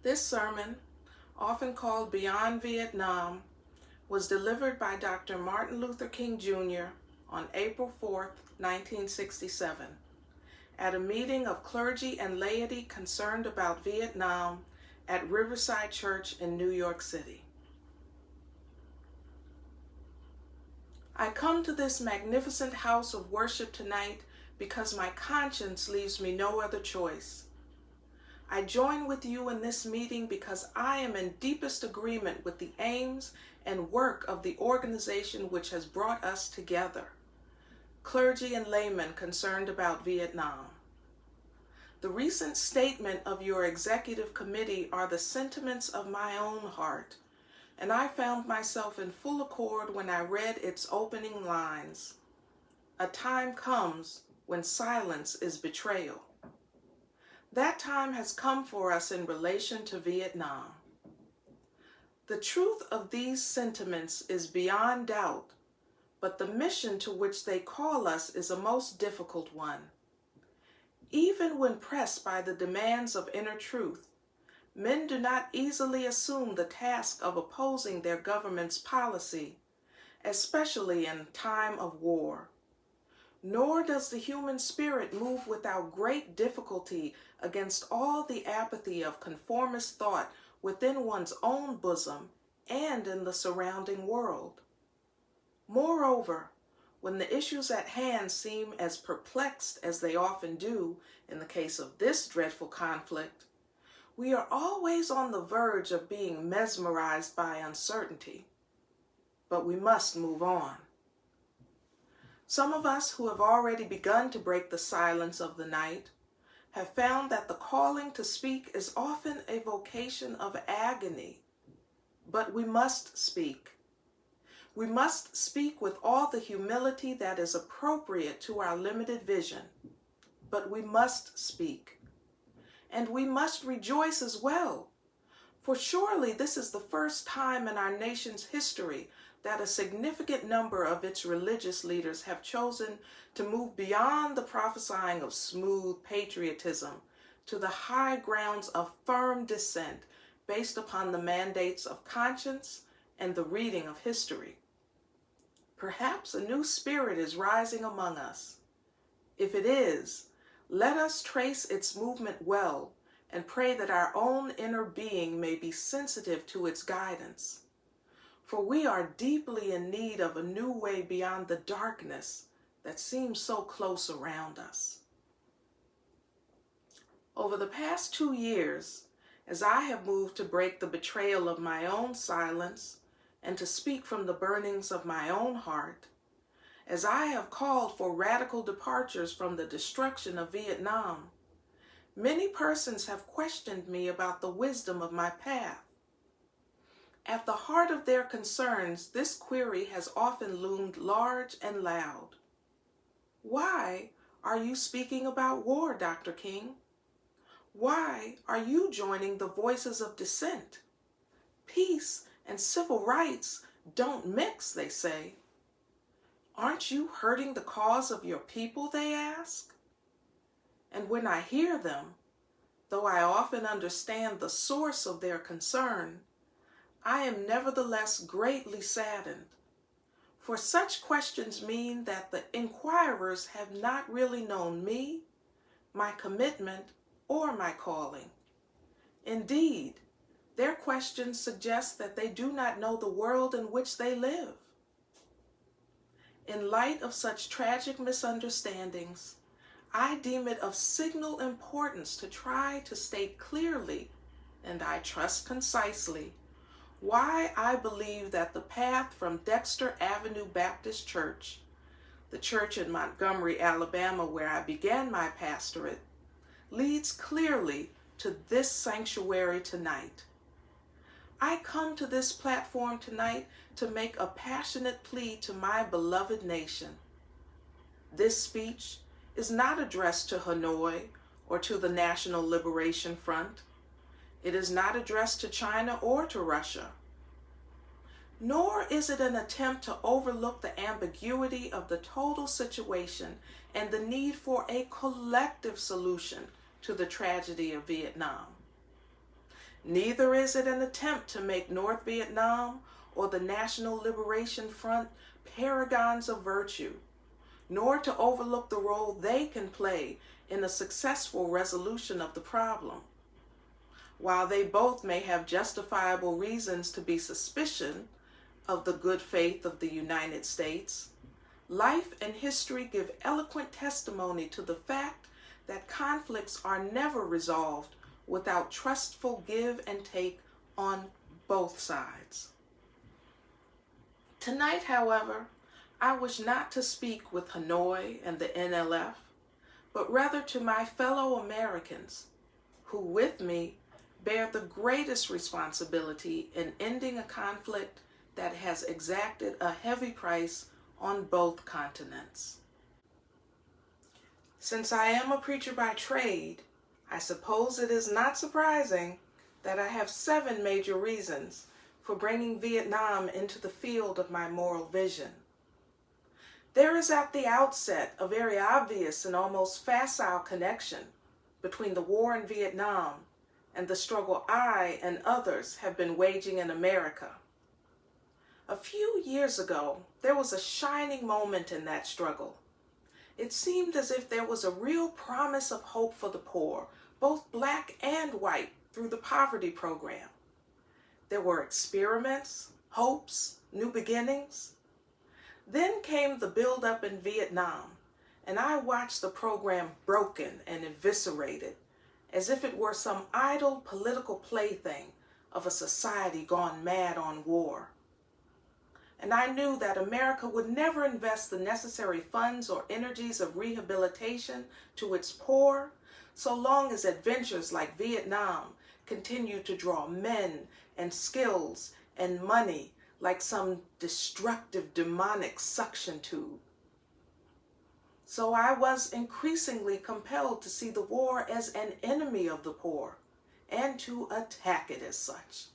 This sermon, often called Beyond Vietnam, was delivered by Dr. Martin Luther King Jr. on April 4, 1967, at a meeting of clergy and laity concerned about Vietnam at Riverside Church in New York City. I come to this magnificent house of worship tonight because my conscience leaves me no other choice. I join with you in this meeting because I am in deepest agreement with the aims and work of the organization which has brought us together, Clergy and Laymen Concerned about Vietnam. The recent statement of your executive committee are the sentiments of my own heart, and I found myself in full accord when I read its opening lines. A time comes when silence is betrayal. That time has come for us in relation to Vietnam. The truth of these sentiments is beyond doubt, but the mission to which they call us is a most difficult one. Even when pressed by the demands of inner truth, men do not easily assume the task of opposing their government's policy, especially in time of war. Nor does the human spirit move without great difficulty against all the apathy of conformist thought within one's own bosom and in the surrounding world. Moreover, when the issues at hand seem as perplexed as they often do in the case of this dreadful conflict, we are always on the verge of being mesmerized by uncertainty. But we must move on. Some of us who have already begun to break the silence of the night have found that the calling to speak is often a vocation of agony. But we must speak. We must speak with all the humility that is appropriate to our limited vision. But we must speak. And we must rejoice as well. For surely this is the first time in our nation's history that a significant number of its religious leaders have chosen to move beyond the prophesying of smooth patriotism to the high grounds of firm dissent based upon the mandates of conscience and the reading of history. Perhaps a new spirit is rising among us. If it is, let us trace its movement well and pray that our own inner being may be sensitive to its guidance. For we are deeply in need of a new way beyond the darkness that seems so close around us. Over the past 2 years, as I have moved to break the betrayal of my own silence and to speak from the burnings of my own heart, as I have called for radical departures from the destruction of Vietnam, many persons have questioned me about the wisdom of my path. At the heart of their concerns, this query has often loomed large and loud. Why are you speaking about war, Dr. King? Why are you joining the voices of dissent? Peace and civil rights don't mix, they say. Aren't you hurting the cause of your people, they ask? And when I hear them, though I often understand the source of their concern, I am nevertheless greatly saddened, for such questions mean that the inquirers have not really known me, my commitment, or my calling. Indeed, their questions suggest that they do not know the world in which they live. In light of such tragic misunderstandings, I deem it of signal importance to try to state clearly, and I trust concisely, why I believe that the path from Dexter Avenue Baptist Church, the church in Montgomery, Alabama, where I began my pastorate, leads clearly to this sanctuary tonight. I come to this platform tonight to make a passionate plea to my beloved nation. This speech is not addressed to Hanoi or to the National Liberation Front. It is not addressed to China or to Russia. Nor is it an attempt to overlook the ambiguity of the total situation and the need for a collective solution to the tragedy of Vietnam. Neither is it an attempt to make North Vietnam or the National Liberation Front paragons of virtue, nor to overlook the role they can play in a successful resolution of the problem. While they both may have justifiable reasons to be suspicious of the good faith of the United States, life and history give eloquent testimony to the fact that conflicts are never resolved without trustful give and take on both sides. Tonight, however, I wish not to speak with Hanoi and the NLF, but rather to my fellow Americans who, with me, bear the greatest responsibility in ending a conflict that has exacted a heavy price on both continents. Since I am a preacher by trade, I suppose it is not surprising that I have 7 major reasons for bringing Vietnam into the field of my moral vision. There is at the outset a very obvious and almost facile connection between the war in Vietnam and the struggle I and others have been waging in America. A few years ago, there was a shining moment in that struggle. It seemed as if there was a real promise of hope for the poor, both black and white, through the poverty program. There were experiments, hopes, new beginnings. Then came the buildup in Vietnam, and I watched the program broken and eviscerated, as if it were some idle political plaything of a society gone mad on war. And I knew that America would never invest the necessary funds or energies of rehabilitation to its poor so long as adventures like Vietnam continue to draw men and skills and money like some destructive demonic suction tube. So I was increasingly compelled to see the war as an enemy of the poor and to attack it as such.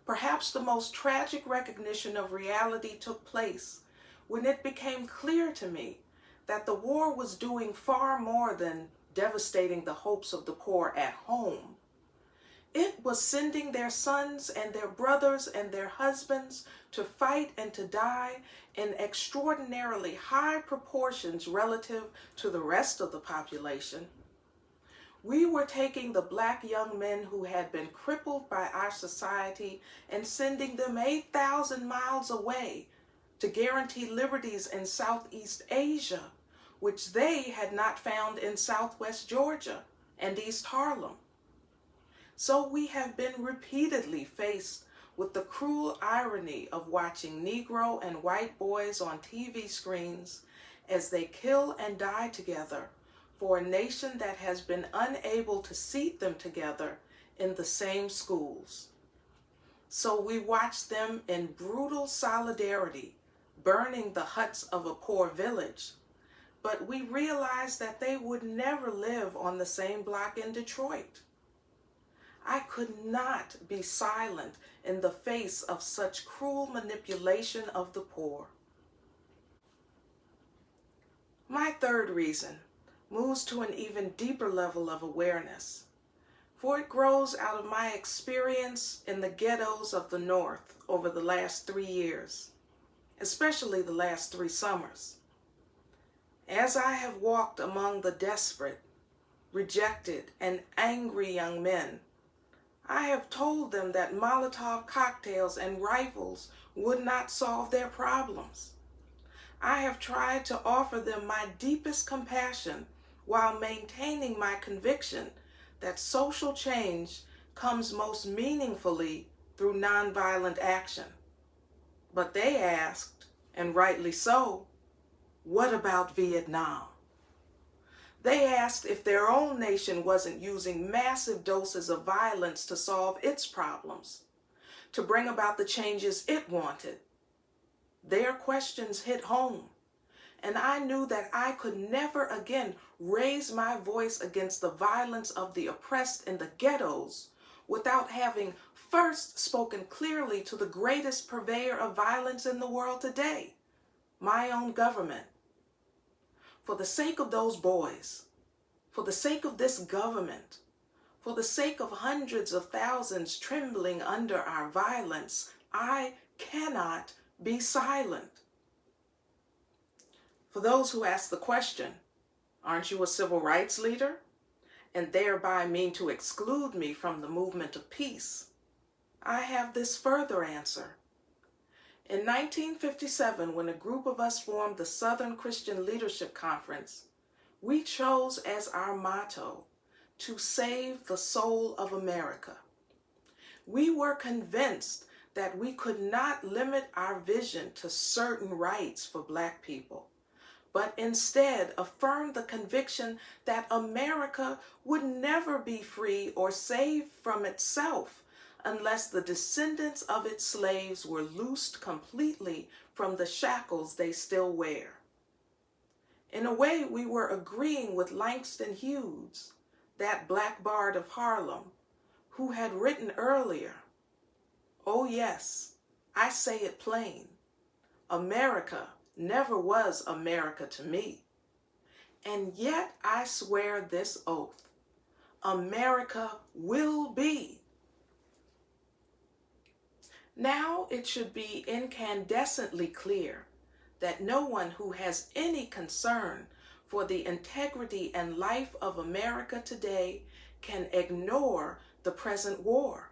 Perhaps the most tragic recognition of reality took place when it became clear to me that the war was doing far more than devastating the hopes of the poor at home. It was sending their sons and their brothers and their husbands to fight and to die in extraordinarily high proportions relative to the rest of the population. We were taking the black young men who had been crippled by our society and sending them 8,000 miles away to guarantee liberties in Southeast Asia, which they had not found in Southwest Georgia and East Harlem. So we have been repeatedly faced with the cruel irony of watching Negro and white boys on TV screens as they kill and die together for a nation that has been unable to seat them together in the same schools. So we watch them in brutal solidarity, burning the huts of a poor village, but we realize that they would never live on the same block in Detroit. I could not be silent in the face of such cruel manipulation of the poor. My third reason moves to an even deeper level of awareness, for it grows out of my experience in the ghettos of the North over the last 3 years, especially the last 3 summers. As I have walked among the desperate, rejected, and angry young men, I have told them that Molotov cocktails and rifles would not solve their problems. I have tried to offer them my deepest compassion while maintaining my conviction that social change comes most meaningfully through nonviolent action. But they asked, and rightly so, what about Vietnam? They asked if their own nation wasn't using massive doses of violence to solve its problems, to bring about the changes it wanted. Their questions hit home, and I knew that I could never again raise my voice against the violence of the oppressed in the ghettos without having first spoken clearly to the greatest purveyor of violence in the world today, my own government. For the sake of those boys, for the sake of this government, For the sake of hundreds of thousands trembling under our violence, I cannot be silent. For those who ask the question, aren't you a civil rights leader? And thereby mean to exclude me from the movement of peace, I have this further answer. In 1957, when a group of us formed the Southern Christian Leadership Conference, we chose as our motto to save the soul of America. We were convinced that we could not limit our vision to certain rights for Black people, but instead affirmed the conviction that America would never be free or saved from itself unless the descendants of its slaves were loosed completely from the shackles they still wear. In a way, we were agreeing with Langston Hughes, that Black bard of Harlem, who had written earlier, "Oh yes, I say it plain, America never was America to me, and yet I swear this oath, America will be." Now it should be incandescently clear that no one who has any concern for the integrity and life of America today can ignore the present war.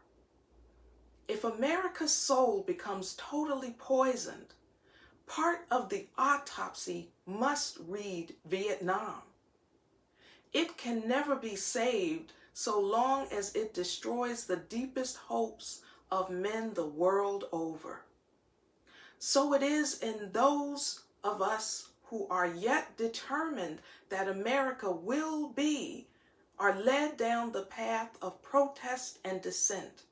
If America's soul becomes totally poisoned, part of the autopsy must read Vietnam. It can never be saved so long as it destroys the deepest hopes of men the world over. So it is in those of us who are yet determined that America will be, are led down the path of protest and dissent,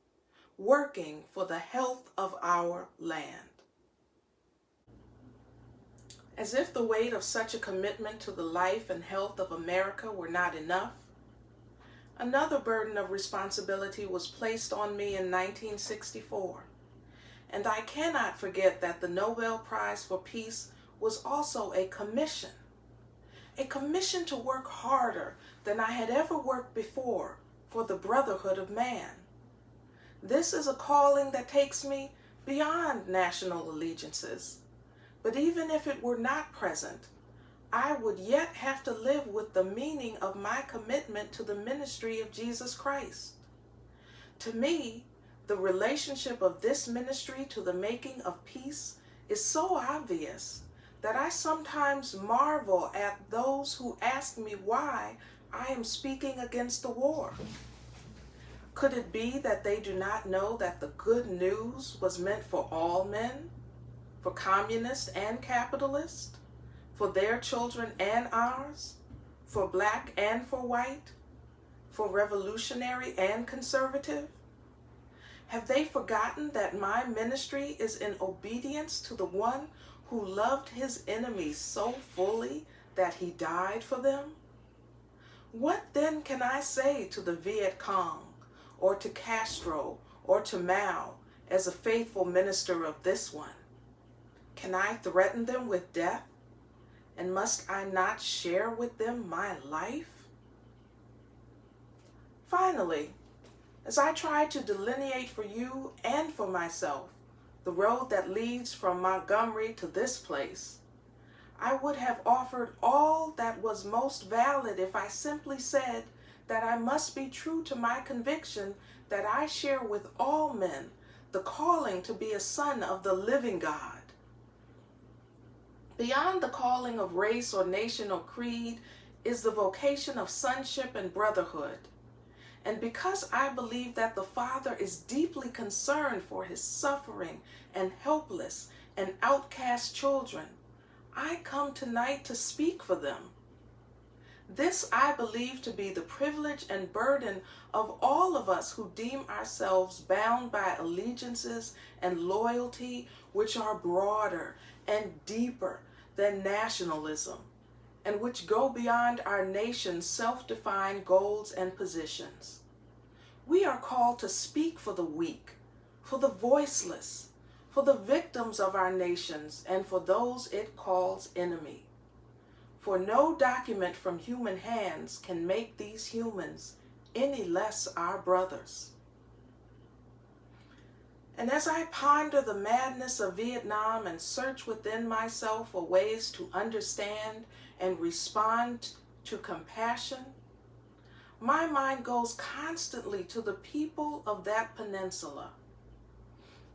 working for the health of our land. As if the weight of such a commitment to the life and health of America were not enough, another burden of responsibility was placed on me in 1964, and I cannot forget that the Nobel Prize for Peace was also a commission to work harder than I had ever worked before for the brotherhood of man. This is a calling that takes me beyond national allegiances, but even if it were not present, I would yet have to live with the meaning of my commitment to the ministry of Jesus Christ. To me, the relationship of this ministry to the making of peace is so obvious that I sometimes marvel at those who ask me why I am speaking against the war. Could it be that they do not know that the good news was meant for all men, for communists and capitalists, for their children and ours, for Black and for white, for revolutionary and conservative? Have they forgotten that my ministry is in obedience to the one who loved his enemies so fully that he died for them? What then can I say to the Viet Cong, or to Castro, or to Mao, as a faithful minister of this one? Can I threaten them with death? And must I not share with them my life? Finally, as I try to delineate for you and for myself the road that leads from Montgomery to this place, I would have offered all that was most valid if I simply said that I must be true to my conviction that I share with all men the calling to be a son of the living God. Beyond the calling of race or nation or creed is the vocation of sonship and brotherhood. And because I believe that the Father is deeply concerned for his suffering and helpless and outcast children, I come tonight to speak for them. This I believe to be the privilege and burden of all of us who deem ourselves bound by allegiances and loyalty which are broader and deeper than nationalism, and which go beyond our nation's self-defined goals and positions. We are called to speak for the weak, for the voiceless, for the victims of our nations, and for those it calls enemy. For no document from human hands can make these humans any less our brothers. And as I ponder the madness of Vietnam and search within myself for ways to understand and respond to compassion, my mind goes constantly to the people of that peninsula.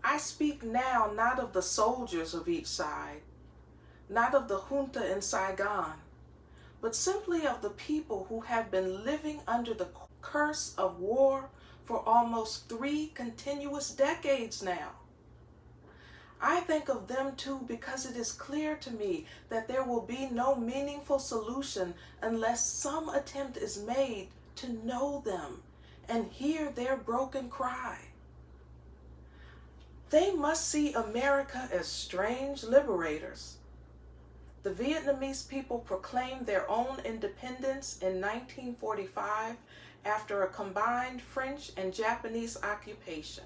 I speak now not of the soldiers of each side, not of the junta in Saigon, but simply of the people who have been living under the curse of war for almost 3 continuous decades now. I think of them too because it is clear to me that there will be no meaningful solution unless some attempt is made to know them and hear their broken cry. They must see America as strange liberators. The Vietnamese people proclaimed their own independence in 1945 after a combined French and Japanese occupation,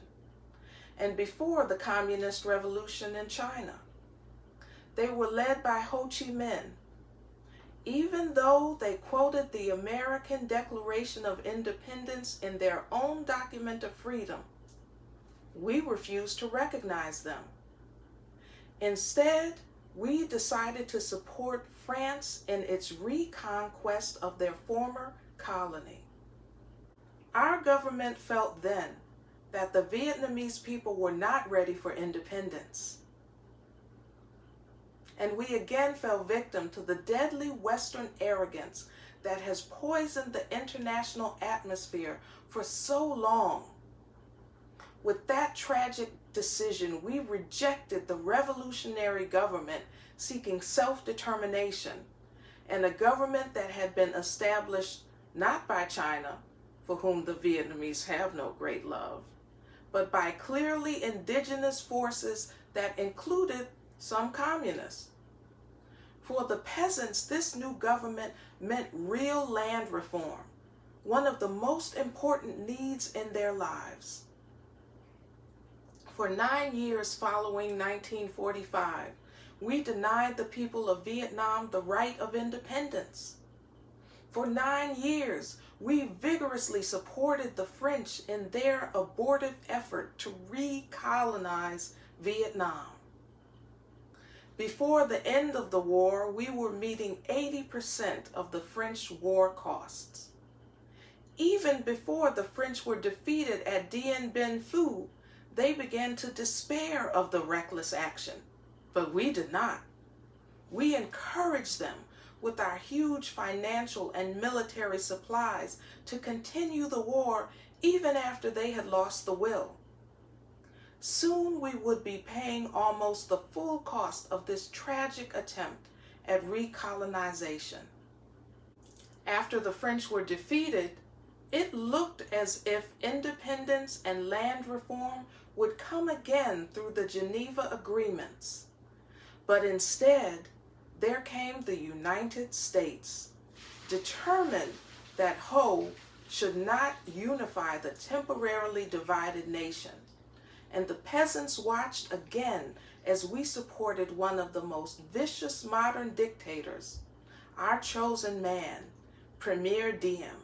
and before the Communist Revolution in China. They were led by Ho Chi Minh. Even though they quoted the American Declaration of Independence in their own document of freedom, we refused to recognize them. Instead, we decided to support France in its reconquest of their former colony. Our government felt then that the Vietnamese people were not ready for independence. And we again fell victim to the deadly Western arrogance that has poisoned the international atmosphere for so long. With that tragic decision, we rejected the revolutionary government seeking self-determination, and a government that had been established not by China, for whom the Vietnamese have no great love, but by clearly indigenous forces that included some communists. For the peasants, this new government meant real land reform, one of the most important needs in their lives. For 9 years following 1945, we denied the people of Vietnam the right of independence. For 9 years, we vigorously supported the French in their abortive effort to recolonize Vietnam. Before the end of the war, we were meeting 80% of the French war costs. Even before the French were defeated at Dien Bien Phu, they began to despair of the reckless action, but we did not. We encouraged them with our huge financial and military supplies to continue the war even after they had lost the will. Soon we would be paying almost the full cost of this tragic attempt at recolonization. After the French were defeated, it looked as if independence and land reform would come again through the Geneva Agreements. But instead, there came the United States, determined that Ho should not unify the temporarily divided nation. And the peasants watched again as we supported one of the most vicious modern dictators, our chosen man, Premier Diem.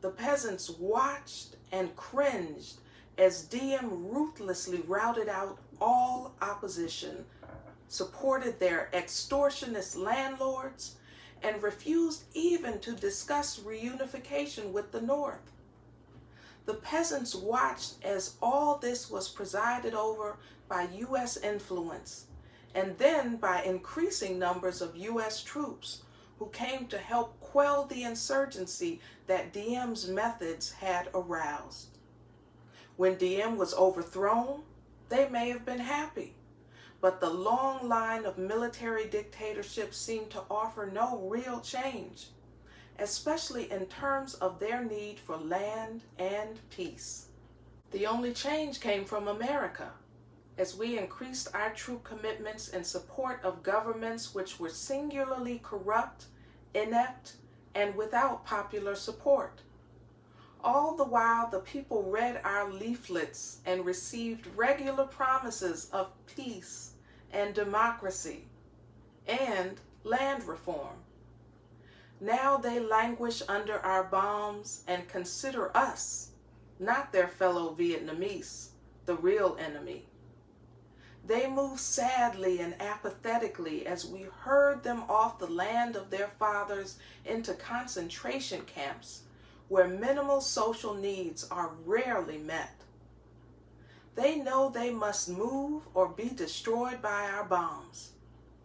The peasants watched and cringed as Diem ruthlessly routed out all opposition, supported their extortionist landlords, and refused even to discuss reunification with the North. The peasants watched as all this was presided over by U.S. influence, and then by increasing numbers of U.S. troops who came to help quell the insurgency that Diem's methods had aroused. When Diem was overthrown, they may have been happy, but the long line of military dictatorships seemed to offer no real change, especially in terms of their need for land and peace. The only change came from America, as we increased our troop commitments in support of governments which were singularly corrupt, inept, and without popular support. All the while, the people read our leaflets and received regular promises of peace and democracy and land reform. Now they languish under our bombs and consider us, not their fellow Vietnamese, the real enemy. They move sadly and apathetically as we herd them off the land of their fathers into concentration camps where minimal social needs are rarely met. They know they must move or be destroyed by our bombs,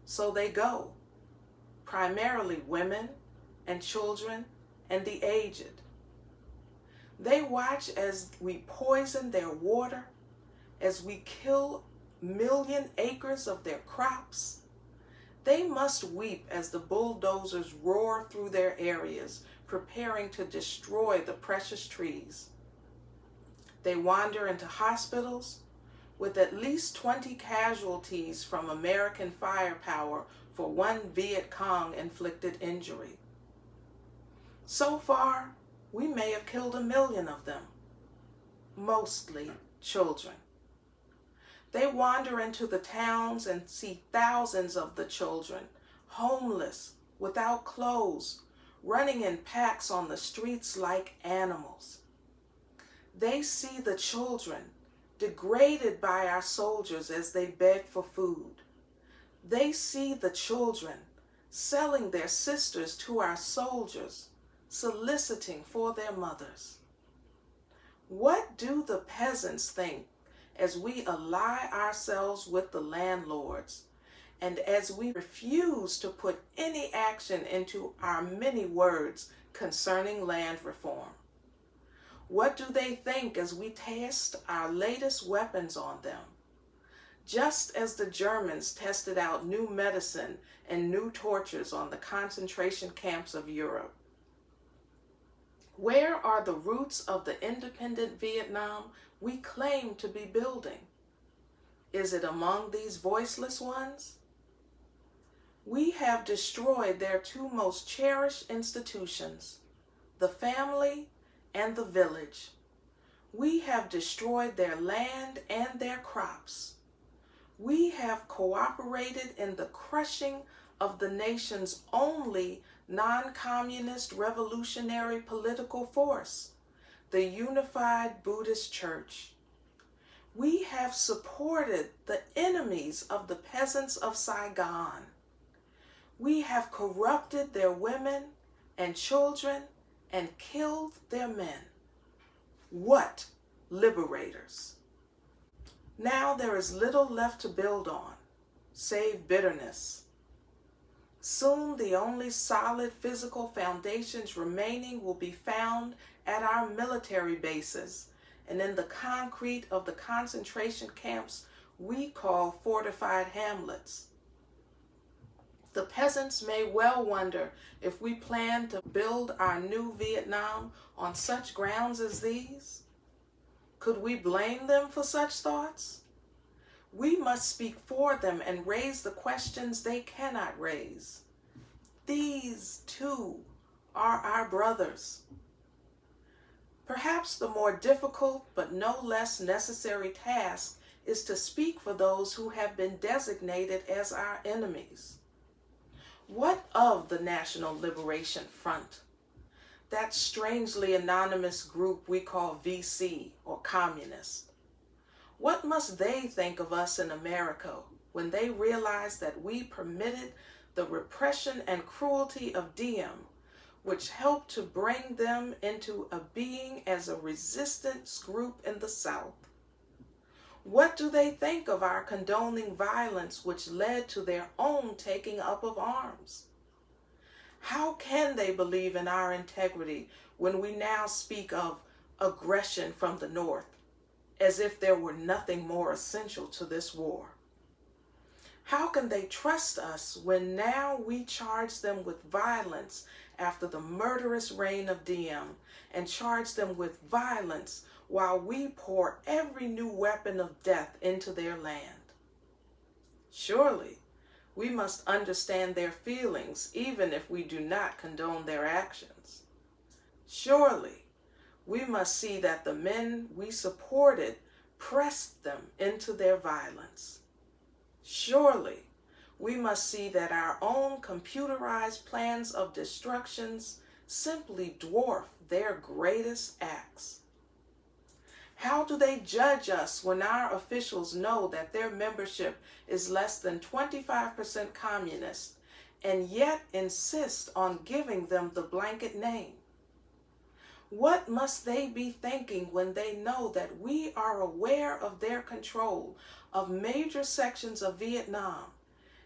so they go, primarily women and children and the aged. They watch as we poison their water, as we kill million acres of their crops. They must weep as the bulldozers roar through their areas, preparing to destroy the precious trees. They wander into hospitals with at least 20 casualties from American firepower for one Viet Cong inflicted injury. So far, we may have killed 1 million of them, mostly children. They wander into the towns and see thousands of the children, homeless, without clothes, running in packs on the streets like animals. They see the children degraded by our soldiers as they beg for food. They see the children selling their sisters to our soldiers, soliciting for their mothers. What do the peasants think as we ally ourselves with the landlords, and as we refuse to put any action into our many words concerning land reform? What do they think as we test our latest weapons on them? Just as the Germans tested out new medicine and new tortures on the concentration camps of Europe. Where are the roots of the independent Vietnam we claim to be building? Is it among these voiceless ones? We have destroyed their two most cherished institutions, the family and the village. We have destroyed their land and their crops. We have cooperated in the crushing of the nation's only non-communist revolutionary political force, the Unified Buddhist Church. We have supported the enemies of the peasants of Saigon. We have corrupted their women and children and killed their men. What liberators! Now there is little left to build on, save bitterness. Soon the only solid physical foundations remaining will be found at our military bases and in the concrete of the concentration camps we call fortified hamlets. The peasants may well wonder if we plan to build our new Vietnam on such grounds as these. Could we blame them for such thoughts? We must speak for them and raise the questions they cannot raise. These, too, are our brothers. Perhaps the more difficult but no less necessary task is to speak for those who have been designated as our enemies. What of the National Liberation Front, that strangely anonymous group we call VC or communist? What must they think of us in America when they realize that we permitted the repression and cruelty of Diem, which helped to bring them into a being as a resistance group in the South? What do they think of our condoning violence which led to their own taking up of arms? How can they believe in our integrity when we now speak of aggression from the North, as if there were nothing more essential to this war? How can they trust us when now we charge them with violence after the murderous reign of Diem, and charge them with violence while we pour every new weapon of death into their land? Surely, we must understand their feelings even if we do not condone their actions. Surely, we must see that the men we supported pressed them into their violence. Surely, we must see that our own computerized plans of destructions simply dwarf their greatest acts. How do they judge us when our officials know that their membership is less than 25% communist and yet insist on giving them the blanket name? What must they be thinking when they know that we are aware of their control of major sections of Vietnam,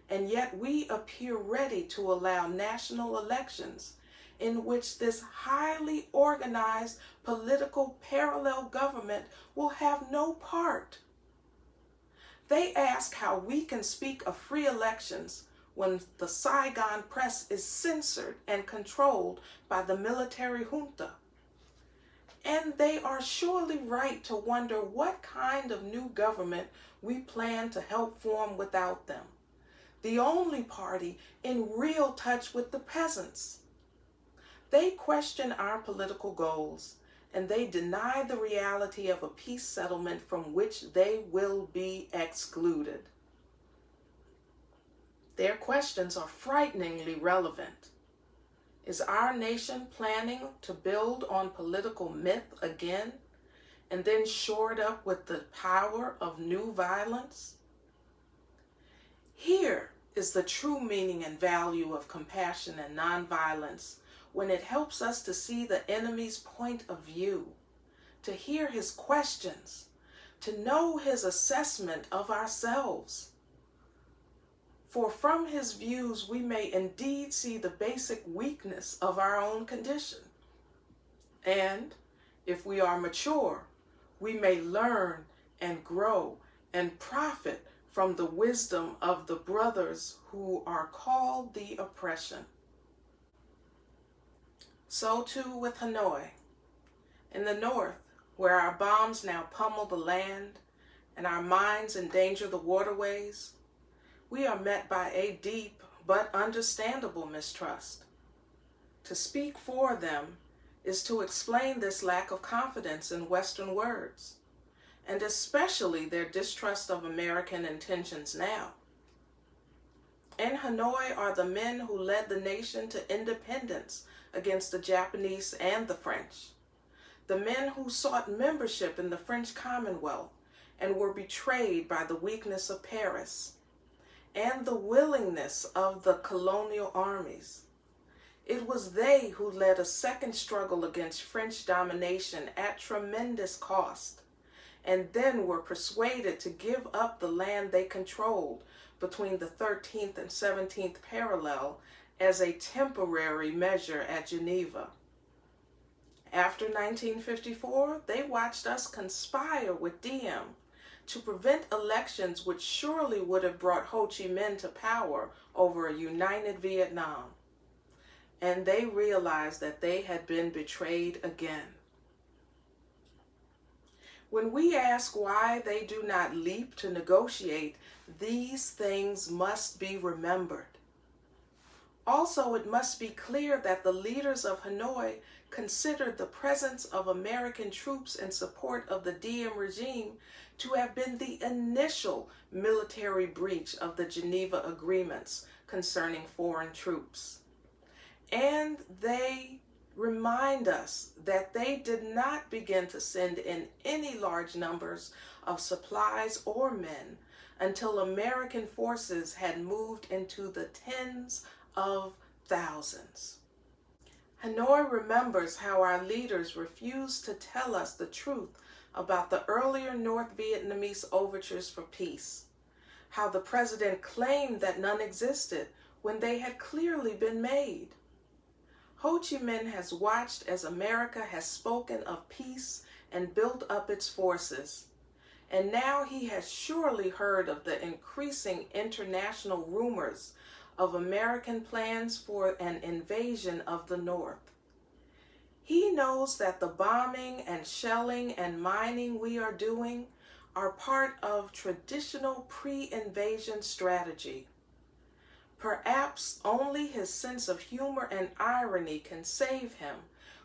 and yet we appear ready to allow national elections in which this highly organized political parallel government will have no part? They ask how we can speak of free elections when the Saigon press is censored and controlled by the military junta. And they are surely right to wonder what kind of new government we plan to help form without them, the only party in real touch with the peasants. They question our political goals, and they deny the reality of a peace settlement from which they will be excluded. Their questions are frighteningly relevant. Is our nation planning to build on political myth again, and then shore it up with the power of new violence? Here is the true meaning and value of compassion and nonviolence, when it helps us to see the enemy's point of view, to hear his questions, to know his assessment of ourselves. For from his views we may indeed see the basic weakness of our own condition. And if we are mature, we may learn and grow and profit from the wisdom of the brothers who are called the oppression. So too with Hanoi. In the north, where our bombs now pummel the land and our mines endanger the waterways, we are met by a deep but understandable mistrust. To speak for them is to explain this lack of confidence in Western words, and especially their distrust of American intentions now. In Hanoi are the men who led the nation to independence against the Japanese and the French, the men who sought membership in the French Commonwealth and were betrayed by the weakness of Paris and the willingness of the colonial armies. It was they who led a second struggle against French domination at tremendous cost, and then were persuaded to give up the land they controlled between the 13th and 17th parallel as a temporary measure at Geneva. After 1954, they watched us conspire with Diem to prevent elections which surely would have brought Ho Chi Minh to power over a united Vietnam. And they realized that they had been betrayed again. When we ask why they do not leap to negotiate, these things must be remembered. Also, it must be clear that the leaders of Hanoi considered the presence of American troops in support of the Diem regime to have been the initial military breach of the Geneva agreements concerning foreign troops. And they remind us that they did not begin to send in any large numbers of supplies or men until American forces had moved into the tens of thousands. Hanoi remembers how our leaders refused to tell us the truth about the earlier North Vietnamese overtures for peace, how the president claimed that none existed when they had clearly been made. Ho Chi Minh has watched as America has spoken of peace and built up its forces, and now he has surely heard of the increasing international rumors of American plans for an invasion of the North. He knows that the bombing and shelling and mining we are doing are part of traditional pre-invasion strategy. Perhaps only his sense of humor and irony can save him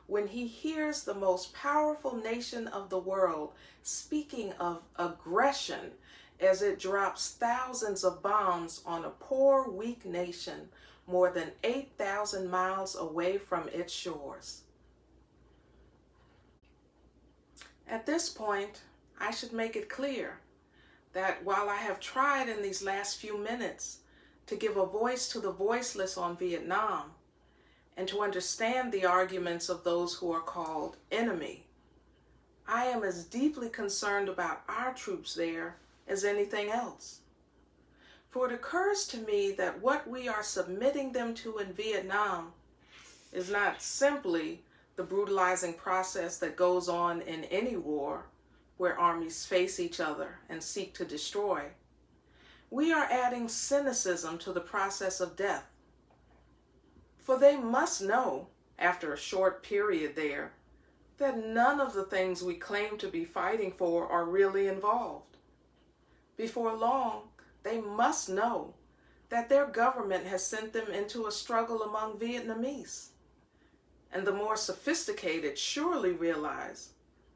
when he hears the most powerful nation of the world speaking of aggression as it drops thousands of bombs on a poor, weak nation more than 8,000 miles away from its shores. At this point, I should make it clear that while I have tried in these last few minutes to give a voice to the voiceless on Vietnam and to understand the arguments of those who are called enemy, I am as deeply concerned about our troops there as anything else. For it occurs to me that what we are submitting them to in Vietnam is not simply the brutalizing process that goes on in any war where armies face each other and seek to destroy. We are adding cynicism to the process of death. For they must know, after a short period there, that none of the things we claim to be fighting for are really involved. Before long, they must know that their government has sent them into a struggle among Vietnamese. And the more sophisticated surely realize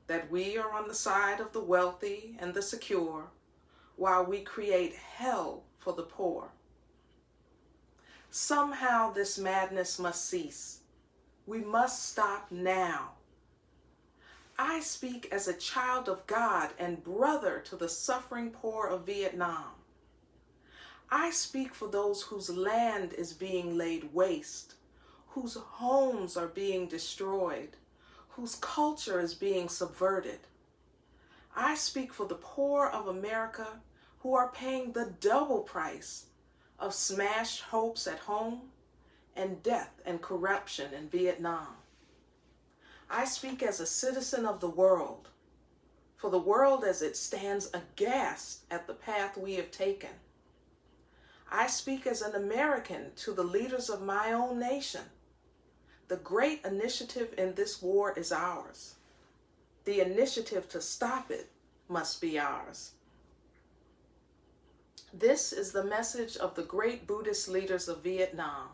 that we are on the side of the wealthy and the secure, while we create hell for the poor. Somehow this madness must cease. We must stop now. I speak as a child of God and brother to the suffering poor of Vietnam. I speak for those whose land is being laid waste, whose homes are being destroyed, whose culture is being subverted. I speak for the poor of America who are paying the double price of smashed hopes at home and death and corruption in Vietnam. I speak as a citizen of the world, for the world as it stands aghast at the path we have taken. I speak as an American to the leaders of my own nation. The great initiative in this war is ours. The initiative to stop it must be ours. This is the message of the great Buddhist leaders of Vietnam.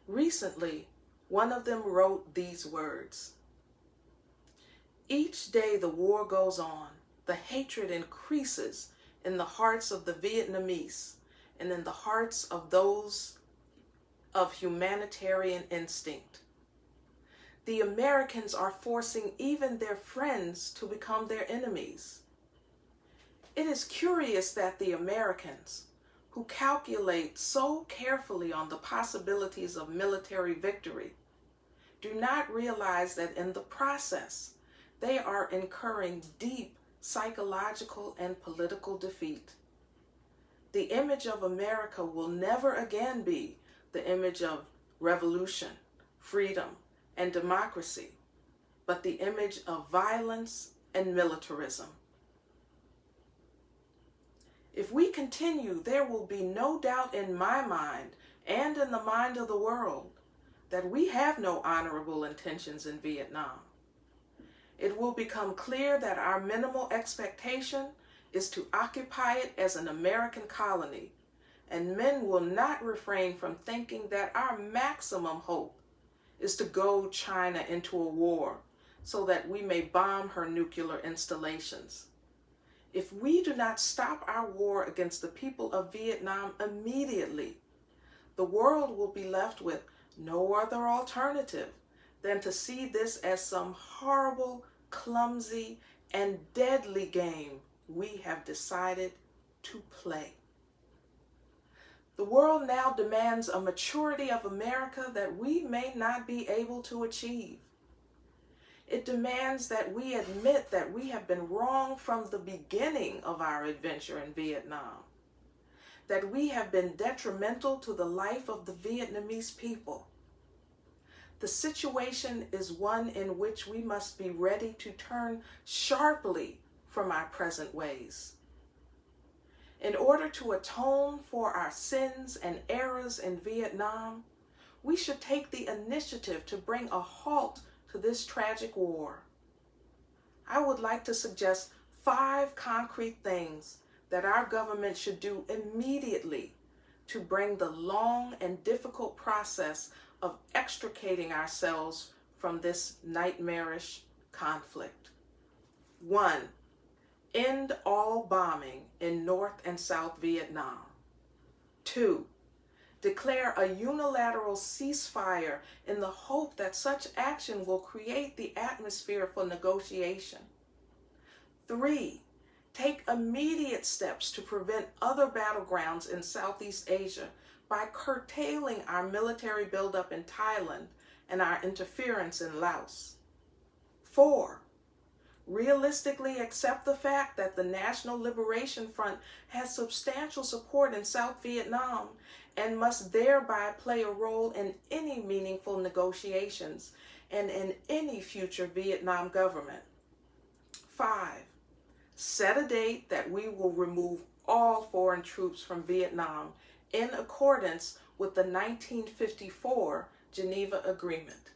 Recently, one of them wrote these words: "Each day the war goes on, the hatred increases in the hearts of the Vietnamese and in the hearts of those of humanitarian instinct. The Americans are forcing even their friends to become their enemies. It is curious that the Americans, who calculate so carefully on the possibilities of military victory, do not realize that in the process, they are incurring deep psychological and political defeat. The image of America will never again be the image of revolution, freedom, and democracy, but the image of violence and militarism. If we continue, there will be no doubt in my mind and in the mind of the world that we have no honorable intentions in Vietnam. It will become clear that our minimal expectation is to occupy it as an American colony, and men will not refrain from thinking that our maximum hope is to goad China into a war so that we may bomb her nuclear installations. If we do not stop our war against the people of Vietnam immediately, the world will be left with no other alternative than to see this as some horrible, clumsy, and deadly game we have decided to play. The world now demands a maturity of America that we may not be able to achieve. It demands that we admit that we have been wrong from the beginning of our adventure in Vietnam, that we have been detrimental to the life of the Vietnamese people. The situation is one in which we must be ready to turn sharply from our present ways. In order to atone for our sins and errors in Vietnam, we should take the initiative to bring a halt to this tragic war. I would like to suggest 5 concrete things that our government should do immediately to bring the long and difficult process of extricating ourselves from this nightmarish conflict. 1. end all bombing in North and South Vietnam. 2. Declare a unilateral ceasefire in the hope that such action will create the atmosphere for negotiation. 3. Take immediate steps to prevent other battlegrounds in Southeast Asia by curtailing our military buildup in Thailand and our interference in Laos. 4. Realistically accept the fact that the National Liberation Front has substantial support in South Vietnam and must thereby play a role in any meaningful negotiations and in any future Vietnam government. 5. Set a date that we will remove all foreign troops from Vietnam in accordance with the 1954 Geneva Agreement.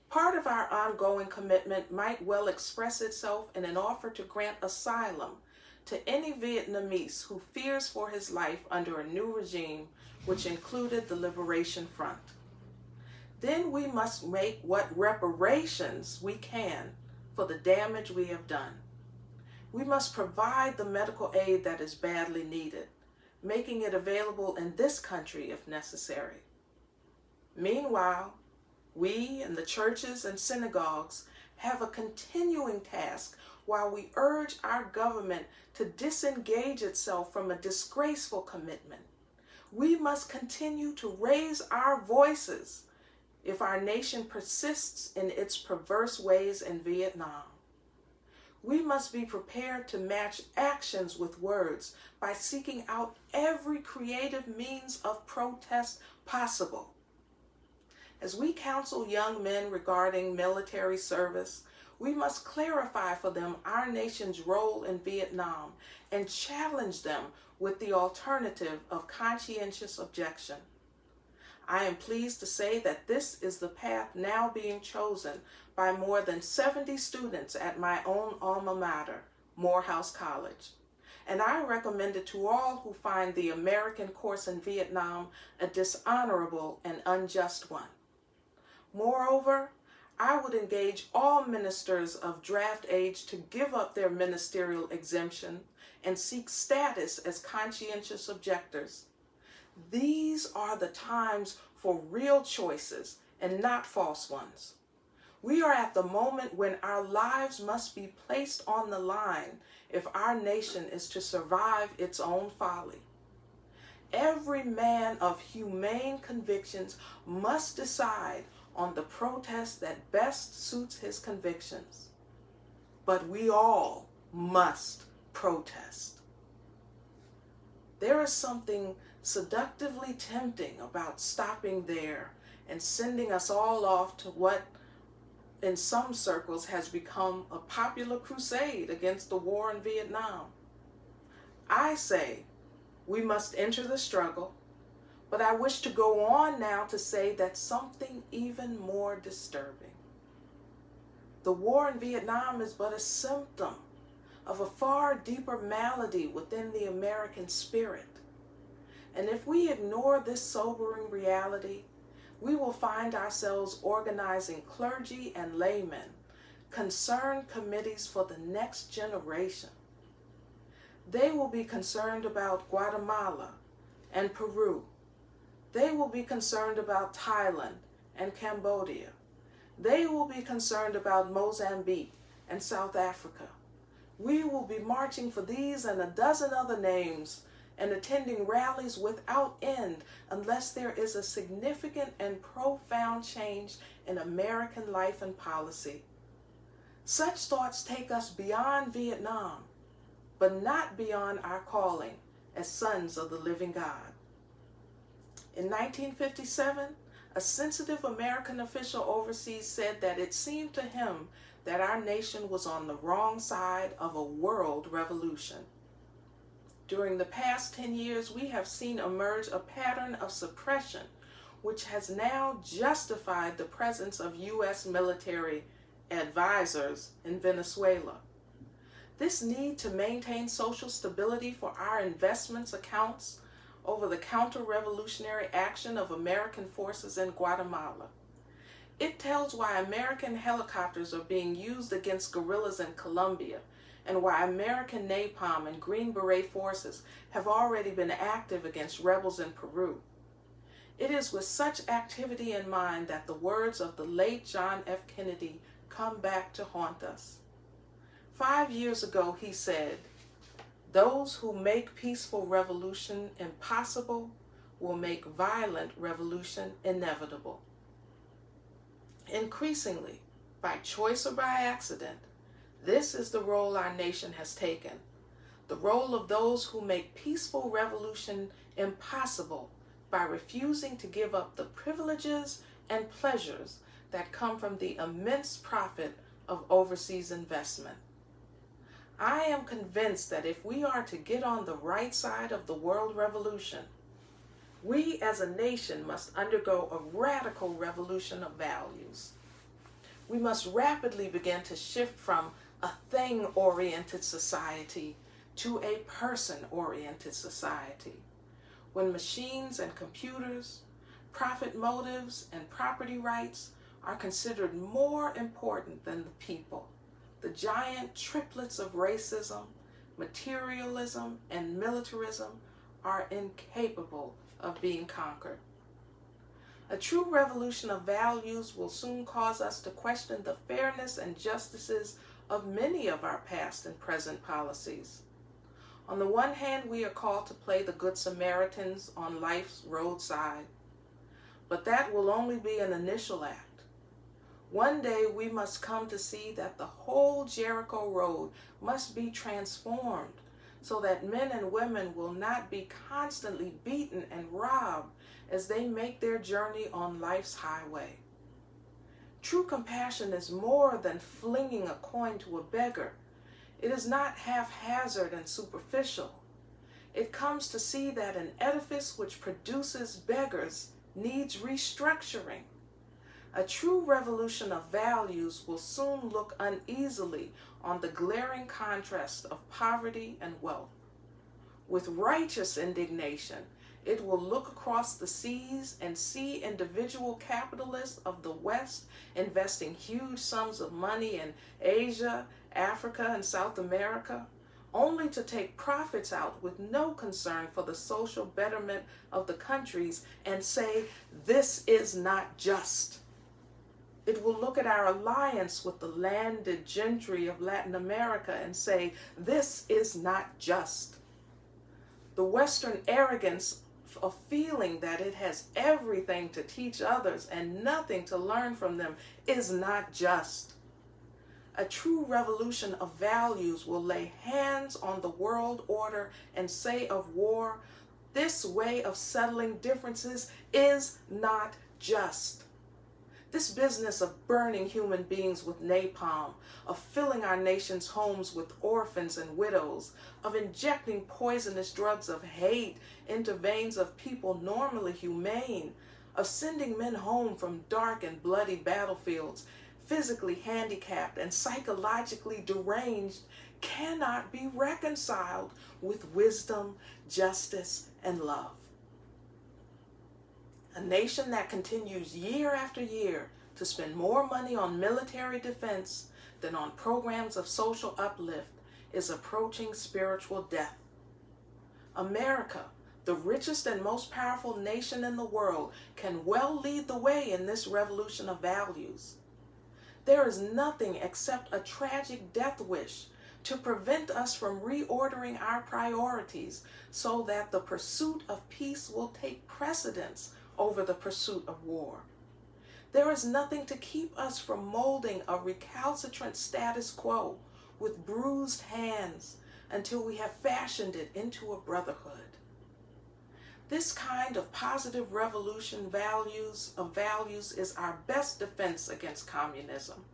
Part of our ongoing commitment might well express itself in an offer to grant asylum to any Vietnamese who fears for his life under a new regime, which included the Liberation Front. Then we must make what reparations we can for the damage we have done. We must provide the medical aid that is badly needed, making it available in this country if necessary. Meanwhile, we and the churches and synagogues have a continuing task while we urge our government to disengage itself from a disgraceful commitment. We must continue to raise our voices if our nation persists in its perverse ways in Vietnam. We must be prepared to match actions with words by seeking out every creative means of protest possible. As we counsel young men regarding military service, we must clarify for them our nation's role in Vietnam and challenge them with the alternative of conscientious objection. I am pleased to say that this is the path now being chosen by more than 70 students at my own alma mater, Morehouse College. And I recommend it to all who find the American course in Vietnam a dishonorable and unjust one. Moreover, I would engage all ministers of draft age to give up their ministerial exemption and seek status as conscientious objectors. These are the times for real choices and not false ones. We are at the moment when our lives must be placed on the line if our nation is to survive its own folly. Every man of humane convictions must decide on the protest that best suits his convictions. But we all must protest. There is something seductively tempting about stopping there and sending us all off to what in some circles has become a popular crusade against the war in Vietnam. I say we must enter the struggle, but I wish to go on now to say that something even more disturbing. The war in Vietnam is but a symptom of a far deeper malady within the American spirit. And if we ignore this sobering reality, we will find ourselves organizing clergy and laymen, concerned committees for the next generation. They will be concerned about Guatemala and Peru. They will be concerned about Thailand and Cambodia. They will be concerned about Mozambique and South Africa. We will be marching for these and a dozen other names and attending rallies without end unless there is a significant and profound change in American life and policy. Such thoughts take us beyond Vietnam, but not beyond our calling as sons of the living God. In 1957, a sensitive American official overseas said that it seemed to him that our nation was on the wrong side of a world revolution. During the past 10 years, we have seen emerge a pattern of suppression, which has now justified the presence of U.S. military advisors in Venezuela. This need to maintain social stability for our investments accounts over the counter-revolutionary action of American forces in Guatemala. It tells why American helicopters are being used against guerrillas in Colombia, and why American napalm and Green Beret forces have already been active against rebels in Peru. It is with such activity in mind that the words of the late John F. Kennedy come back to haunt us. 5 years ago, he said, "Those who make peaceful revolution impossible will make violent revolution inevitable." Increasingly, by choice or by accident, this is the role our nation has taken, the role of those who make peaceful revolution impossible by refusing to give up the privileges and pleasures that come from the immense profit of overseas investment. I am convinced that if we are to get on the right side of the world revolution, we as a nation must undergo a radical revolution of values. We must rapidly begin to shift from a thing-oriented society to a person-oriented society, when machines and computers, profit motives, and property rights are considered more important than the people. The giant triplets of racism, materialism, and militarism are incapable of being conquered. A true revolution of values will soon cause us to question the fairness and justices of many of our past and present policies. On the one hand, we are called to play the Good Samaritans on life's roadside, but that will only be an initial act. One day we must come to see that the whole Jericho Road must be transformed so that men and women will not be constantly beaten and robbed as they make their journey on life's highway. True compassion is more than flinging a coin to a beggar. It is not haphazard and superficial. It comes to see that an edifice which produces beggars needs restructuring. A true revolution of values will soon look uneasily on the glaring contrast of poverty and wealth. With righteous indignation, it will look across the seas and see individual capitalists of the West investing huge sums of money in Asia, Africa, and South America, only to take profits out with no concern for the social betterment of the countries and say, "This is not just." It will look at our alliance with the landed gentry of Latin America and say, "This is not just." The Western arrogance of feeling that it has everything to teach others and nothing to learn from them is not just. A true revolution of values will lay hands on the world order and say of war, "This way of settling differences is not just." This business of burning human beings with napalm, of filling our nation's homes with orphans and widows, of injecting poisonous drugs of hate into veins of people normally humane, of sending men home from dark and bloody battlefields, physically handicapped and psychologically deranged, cannot be reconciled with wisdom, justice, and love. A nation that continues year after year to spend more money on military defense than on programs of social uplift is approaching spiritual death. America, the richest and most powerful nation in the world, can well lead the way in this revolution of values. There is nothing except a tragic death wish to prevent us from reordering our priorities so that the pursuit of peace will take precedence over the pursuit of war. There is nothing to keep us from molding a recalcitrant status quo with bruised hands until we have fashioned it into a brotherhood. This kind of positive revolution values is our best defense against communism.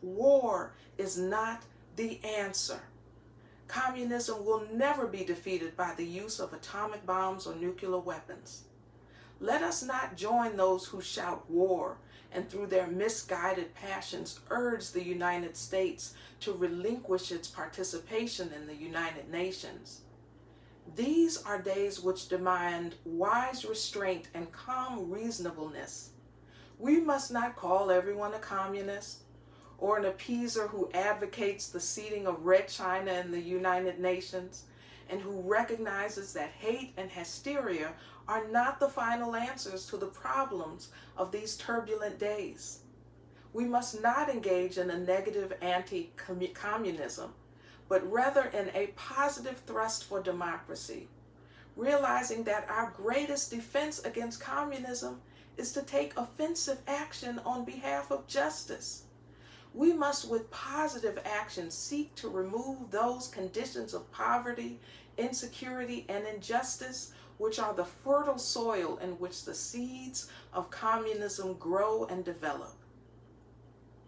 War is not the answer. Communism will never be defeated by the use of atomic bombs or nuclear weapons. Let us not join those who shout war and through their misguided passions urge the United States to relinquish its participation in the United Nations. These are days which demand wise restraint and calm reasonableness. We must not call everyone a communist or an appeaser who advocates the seating of Red China in the United Nations and who recognizes that hate and hysteria are not the final answers to the problems of these turbulent days. We must not engage in a negative anti-communism, but rather in a positive thrust for democracy, realizing that our greatest defense against communism is to take offensive action on behalf of justice. We must, with positive action, seek to remove those conditions of poverty, insecurity, and injustice which are the fertile soil in which the seeds of communism grow and develop.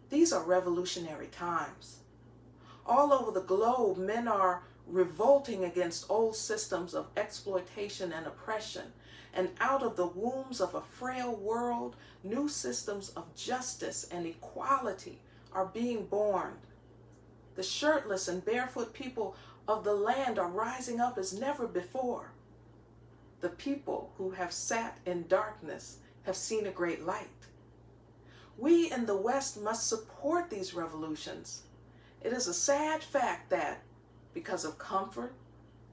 These are revolutionary times. All over the globe, men are revolting against old systems of exploitation and oppression, and out of the wombs of a frail world, new systems of justice and equality are being born. The shirtless and barefoot people of the land are rising up as never before. The people who have sat in darkness have seen a great light. We in the West must support these revolutions. It is a sad fact that, because of comfort,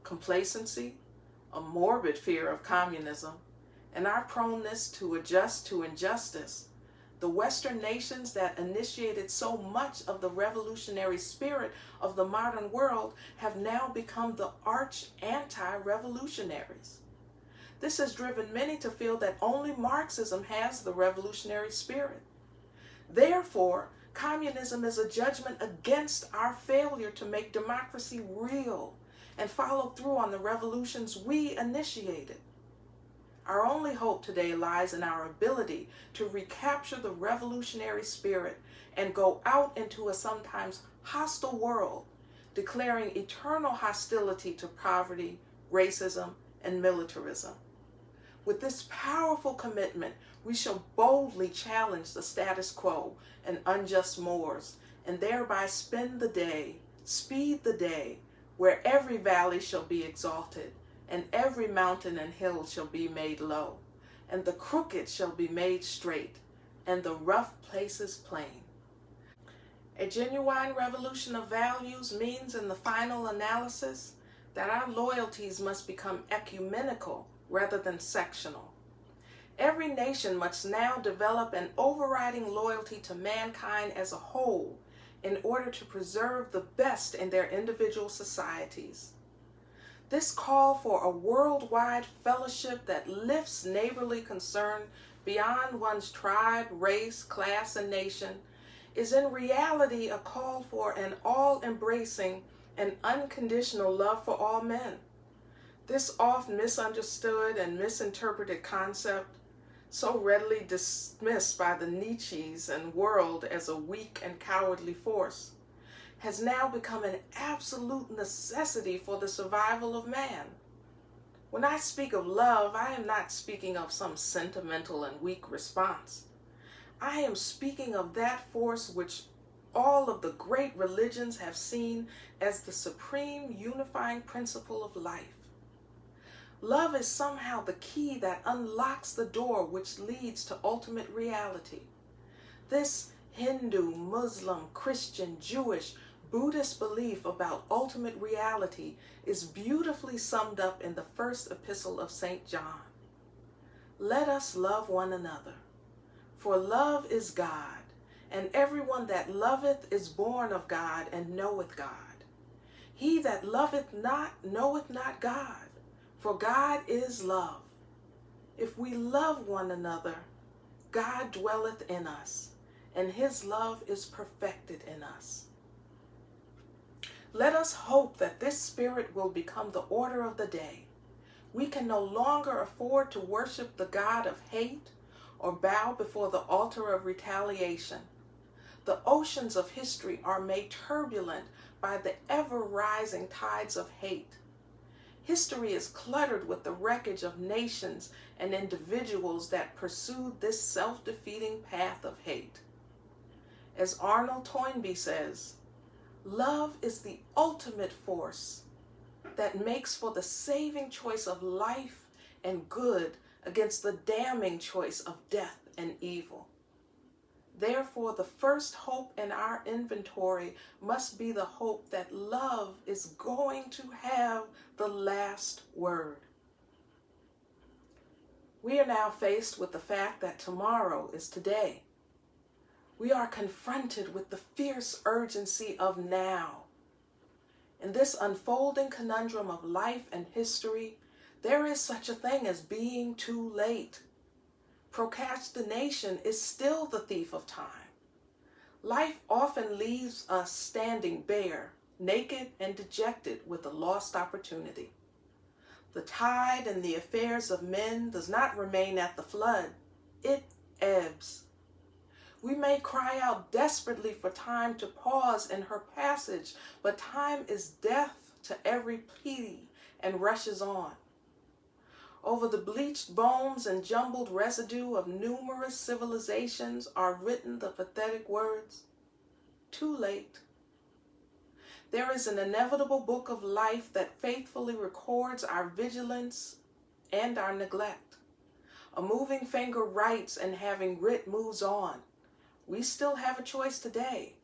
complacency, a morbid fear of communism, and our proneness to adjust to injustice, the Western nations that initiated so much of the revolutionary spirit of the modern world have now become the arch anti-revolutionaries. This has driven many to feel that only Marxism has the revolutionary spirit. Therefore, communism is a judgment against our failure to make democracy real and follow through on the revolutions we initiated. Our only hope today lies in our ability to recapture the revolutionary spirit and go out into a sometimes hostile world, declaring eternal hostility to poverty, racism, and militarism. With this powerful commitment, we shall boldly challenge the status quo and unjust mores, and thereby speed the day, where every valley shall be exalted, and every mountain and hill shall be made low, and the crooked shall be made straight, and the rough places plain. A genuine revolution of values means, in the final analysis, that our loyalties must become ecumenical rather than sectional. Every nation must now develop an overriding loyalty to mankind as a whole in order to preserve the best in their individual societies. This call for a worldwide fellowship that lifts neighborly concern beyond one's tribe, race, class, and nation is in reality a call for an all-embracing and unconditional love for all men. This oft misunderstood and misinterpreted concept, so readily dismissed by the Nietzsches and world as a weak and cowardly force, has now become an absolute necessity for the survival of man. When I speak of love, I am not speaking of some sentimental and weak response. I am speaking of that force which all of the great religions have seen as the supreme unifying principle of life. Love is somehow the key that unlocks the door which leads to ultimate reality. This Hindu, Muslim, Christian, Jewish, Buddhist belief about ultimate reality is beautifully summed up in the first epistle of St. John. Let us love one another, for love is God, and everyone that loveth is born of God and knoweth God. He that loveth not knoweth not God, for God is love. If we love one another, God dwelleth in us, and his love is perfected in us. Let us hope that this spirit will become the order of the day. We can no longer afford to worship the God of hate or bow before the altar of retaliation. The oceans of history are made turbulent by the ever-rising tides of hate. History is cluttered with the wreckage of nations and individuals that pursued this self-defeating path of hate. As Arnold Toynbee says, love is the ultimate force that makes for the saving choice of life and good against the damning choice of death and evil. Therefore, the first hope in our inventory must be the hope that love is going to have the last word. We are now faced with the fact that tomorrow is today. We are confronted with the fierce urgency of now. In this unfolding conundrum of life and history, there is such a thing as being too late. Procrastination is still the thief of time. Life often leaves us standing bare, naked and dejected with a lost opportunity. The tide in the affairs of men does not remain at the flood. It ebbs. We may cry out desperately for time to pause in her passage, but time is deaf to every plea and rushes on. Over the bleached bones and jumbled residue of numerous civilizations are written the pathetic words, "Too late." There is an inevitable book of life that faithfully records our vigilance and our neglect. A moving finger writes, and having writ moves on. We still have a choice today: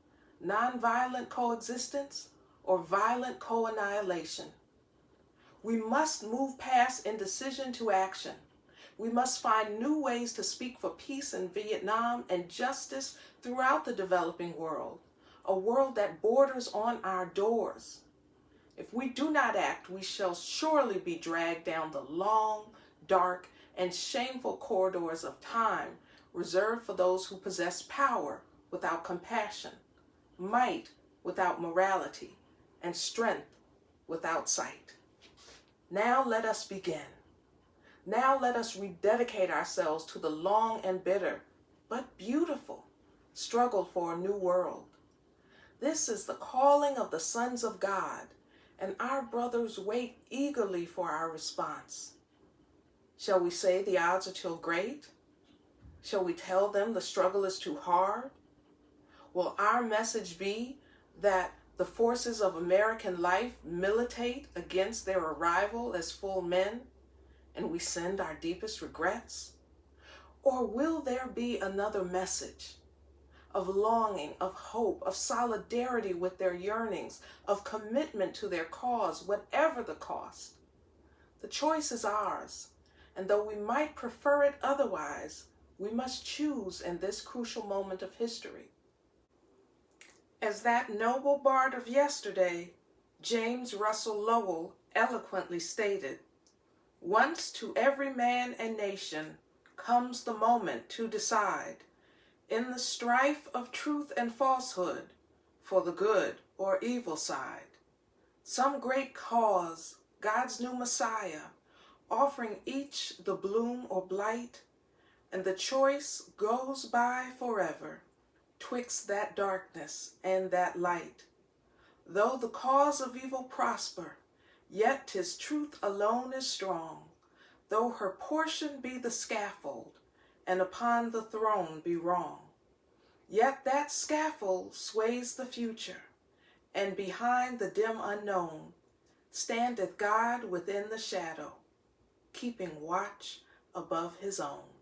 nonviolent coexistence or violent co-annihilation. We must move past indecision to action. We must find new ways to speak for peace in Vietnam and justice throughout the developing world, a world that borders on our doors. If we do not act, we shall surely be dragged down the long, dark, and shameful corridors of time reserved for those who possess power without compassion, might without morality, and strength without sight. Now let us begin. Now let us rededicate ourselves to the long and bitter, but beautiful, struggle for a new world. This is the calling of the sons of God, and our brothers wait eagerly for our response. Shall we say the odds are too great? Shall we tell them the struggle is too hard? Will our message be that the forces of American life militate against their arrival as full men, and we send our deepest regrets? Or will there be another message of longing, of hope, of solidarity with their yearnings, of commitment to their cause, whatever the cost? The choice is ours, and though we might prefer it otherwise, we must choose in this crucial moment of history. As that noble bard of yesterday, James Russell Lowell, eloquently stated, "Once to every man and nation comes the moment to decide, in the strife of truth and falsehood, for the good or evil side. Some great cause, God's new Messiah, offering each the bloom or blight, and the choice goes by forever, twixt that darkness and that light. Though the cause of evil prosper, yet 'tis truth alone is strong, though her portion be the scaffold, and upon the throne be wrong. Yet that scaffold sways the future, and behind the dim unknown standeth God within the shadow, keeping watch above his own."